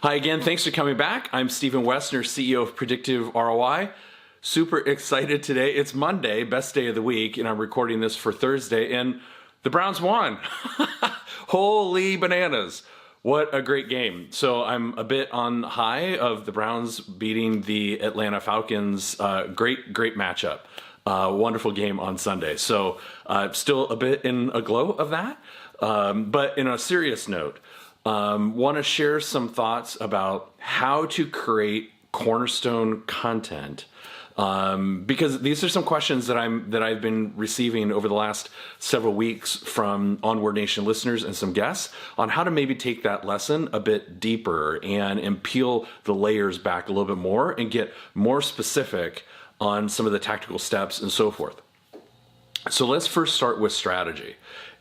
Hi again, thanks for coming back. I'm Stephen Westner, CEO of Predictive ROI. Super excited today. It's Monday, best day of the week, and I'm recording this for Thursday, and the Browns won. Holy bananas. What a great game. So I'm a bit on high of the Browns beating the Atlanta Falcons. Great matchup. Wonderful game on Sunday. So still a bit in a glow of that. But in a serious note, want to share some thoughts about how to create Cornerstone content, because these are some questions that I've been receiving over the last several weeks from Onward Nation listeners and some guests on how to maybe take that lesson a bit deeper and peel the layers back a little bit more and get more specific on some of the tactical steps and so forth. So let's first start with strategy.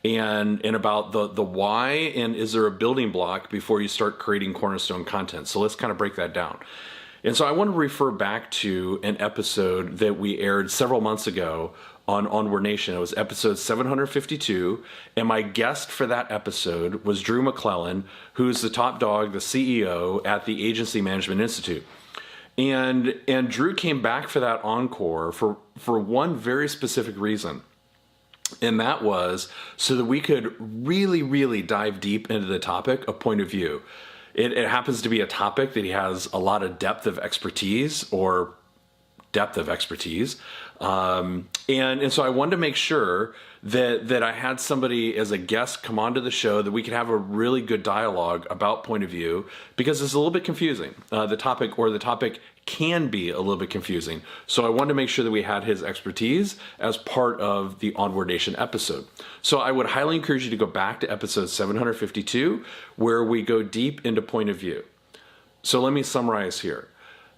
And about the why, and is there a building block before you start creating Cornerstone content? So let's kind of break that down. And so I want to refer back to an episode that we aired several months ago on Onward Nation. It was episode 752, and my guest for that episode was Drew McClellan, who's the top dog, the CEO at the Agency Management Institute. And Drew came back for that encore for one very specific reason. And that was so that we could really dive deep into the topic of point of view. It happens to be a topic that he has a lot of depth of expertise. And so I wanted to make sure that I had somebody as a guest come onto the show that we could have a really good dialogue about point of view, because it's a little bit confusing. The topic can be a little bit confusing. So I wanted to make sure that we had his expertise as part of the Onward Nation episode. So I would highly encourage you to go back to episode 752, where we go deep into point of view. So let me summarize here.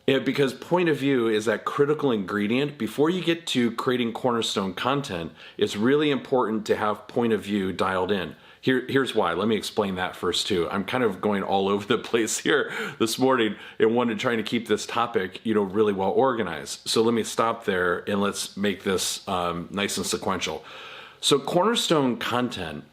Because point of view is that critical ingredient. Before you get to creating Cornerstone content, it's really important to have point of view dialed in. Here's why. Let me explain that first too. I'm kind of going all over the place here this morning and trying to keep this topic, really well organized. So let me stop there and let's make this nice and sequential. So Cornerstone content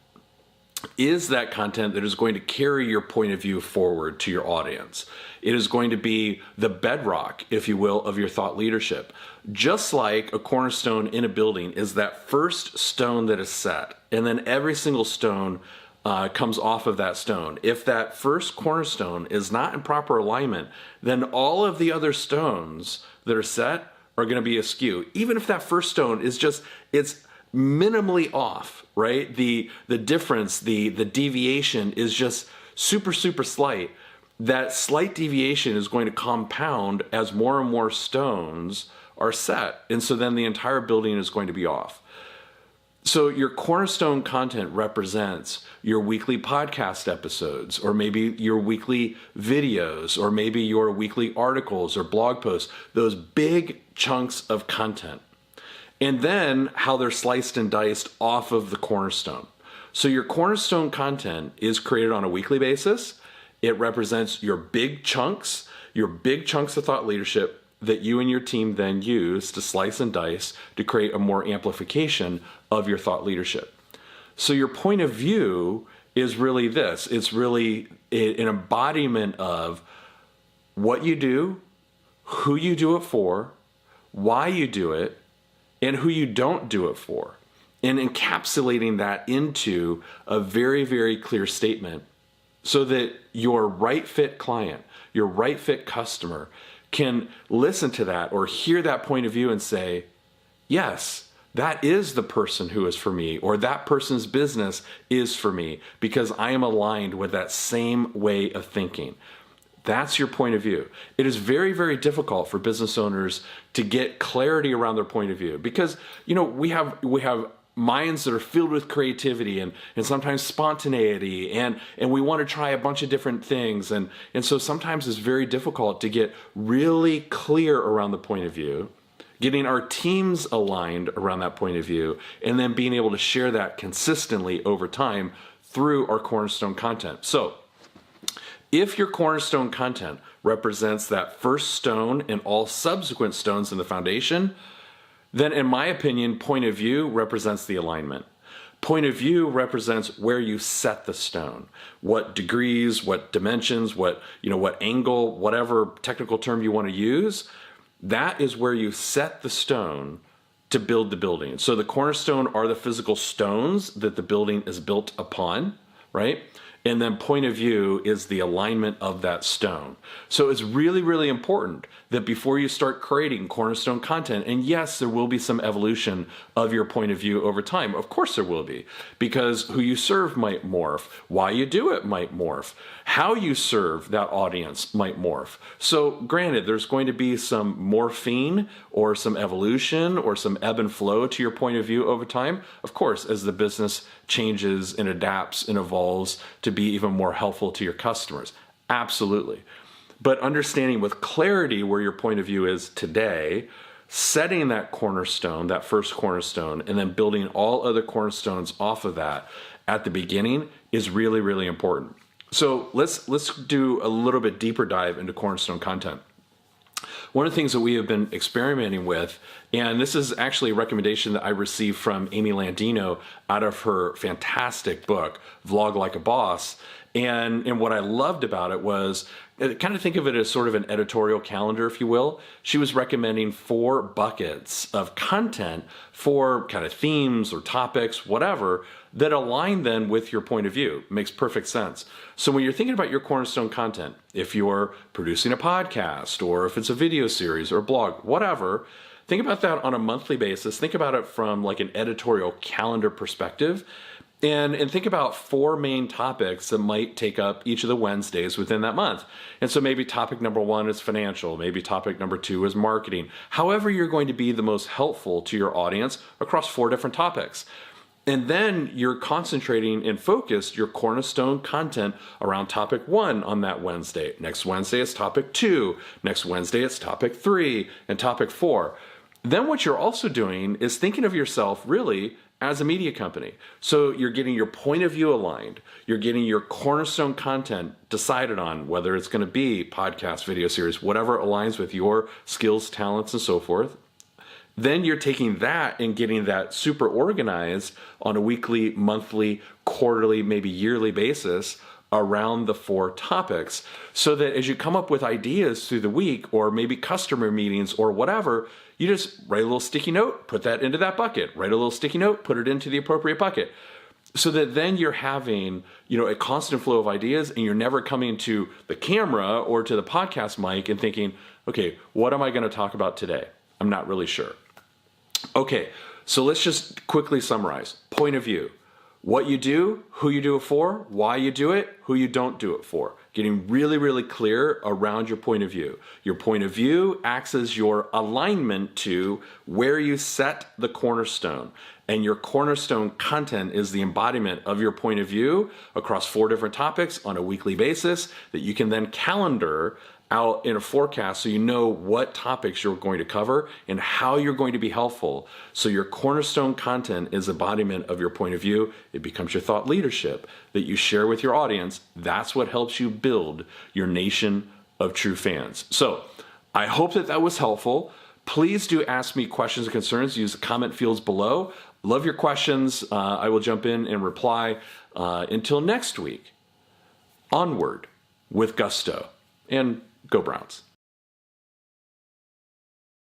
is that content that is going to carry your point of view forward to your audience. It is going to be the bedrock, if you will, of your thought leadership. Just like a cornerstone in a building is that first stone that is set, and then every single stone comes off of that stone. If that first cornerstone is not in proper alignment, then all of the other stones that are set are going to be askew. Even if that first stone is it's minimally off, right? The difference, the deviation is just super slight. That slight deviation is going to compound as more and more stones are set. And so then the entire building is going to be off. So your Cornerstone content represents your weekly podcast episodes, or maybe your weekly videos, or maybe your weekly articles or blog posts, those big chunks of content. And then how they're sliced and diced off of the Cornerstone. So your Cornerstone content is created on a weekly basis. It represents your big chunks of thought leadership that you and your team then use to slice and dice to create a more amplification of your thought leadership. So your point of view is really this. It's really an embodiment of what you do, who you do it for, why you do it, and who you don't do it for, and encapsulating that into a very clear statement so that your right fit client, your right fit customer can listen to that or hear that point of view and say, yes, that is the person who is for me, or that person's business is for me because I am aligned with that same way of thinking. That's your point of view. It is very difficult for business owners to get clarity around their point of view because, we have minds that are filled with creativity and sometimes spontaneity, and we want to try a bunch of different things. And so sometimes it's very difficult to get really clear around the point of view, getting our teams aligned around that point of view, and then being able to share that consistently over time through our Cornerstone content. So if your Cornerstone content represents that first stone and all subsequent stones in the foundation, then in my opinion, point of view represents the alignment. Point of view represents where you set the stone, what degrees, what dimensions, what angle, whatever technical term you want to use. That is where you set the stone to build the building. So the cornerstone are the physical stones that the building is built upon, right? And then point of view is the alignment of that stone. So it's really, really important that before you start creating Cornerstone content, and yes, there will be some evolution of your point of view over time. Of course there will be, because who you serve might morph, why you do it might morph, how you serve that audience might morph. So granted, there's going to be some morphine or some evolution or some ebb and flow to your point of view over time, of course, as the business changes and adapts and evolves to be even more helpful to your customers. Absolutely. But understanding with clarity where your point of view is today, setting that cornerstone, that first cornerstone, and then building all other cornerstones off of that at the beginning is really, really important. So let's do a little bit deeper dive into Cornerstone content. One of the things that we have been experimenting with, and this is actually a recommendation that I received from Amy Landino out of her fantastic book, Vlog Like a Boss. And what I loved about it was, kind of think of it as sort of an editorial calendar, if you will. She was recommending 4 buckets of content for kind of themes or topics, whatever, that align then with your point of view. Makes perfect sense. So when you're thinking about your Cornerstone content, if you're producing a podcast or if it's a video series or a blog, whatever, think about that on a monthly basis. Think about it from like an editorial calendar perspective. And think about 4 main topics that might take up each of the Wednesdays within that month. And so maybe topic number 1 is financial. Maybe topic number 2 is marketing. However, you're going to be the most helpful to your audience across 4 different topics. And then you're concentrating and focused your Cornerstone content around topic 1 on that Wednesday. Next Wednesday it's topic 2. Next Wednesday it's topic 3 and topic 4. Then what you're also doing is thinking of yourself really as a media company. So you're getting your point of view aligned. You're getting your Cornerstone content decided on, whether it's going to be podcast, video series, whatever aligns with your skills, talents, and so forth. Then you're taking that and getting that super organized on a weekly, monthly, quarterly, maybe yearly basis around the 4 topics, so that as you come up with ideas through the week or maybe customer meetings or whatever, you just write a little sticky note, put that into that bucket, write a little sticky note, put it into the appropriate bucket, so that then you're having, a constant flow of ideas, and you're never coming to the camera or to the podcast mic and thinking, okay, what am I going to talk about today? I'm not really sure. Okay, so let's just quickly summarize. Point of view. What you do, who you do it for, why you do it, who you don't do it for. Getting really, really clear around your point of view. Your point of view acts as your alignment to where you set the cornerstone. And your Cornerstone content is the embodiment of your point of view across 4 different topics on a weekly basis that you can then calendar out in a forecast so you know what topics you're going to cover and how you're going to be helpful. So your Cornerstone content is embodiment of your point of view. It becomes your thought leadership that you share with your audience. That's what helps you build your nation of true fans. So I hope that was helpful. Please do ask me questions and concerns. Use the comment fields below. Love your questions. I will jump in and reply. Until next week, onward with gusto. And go Browns.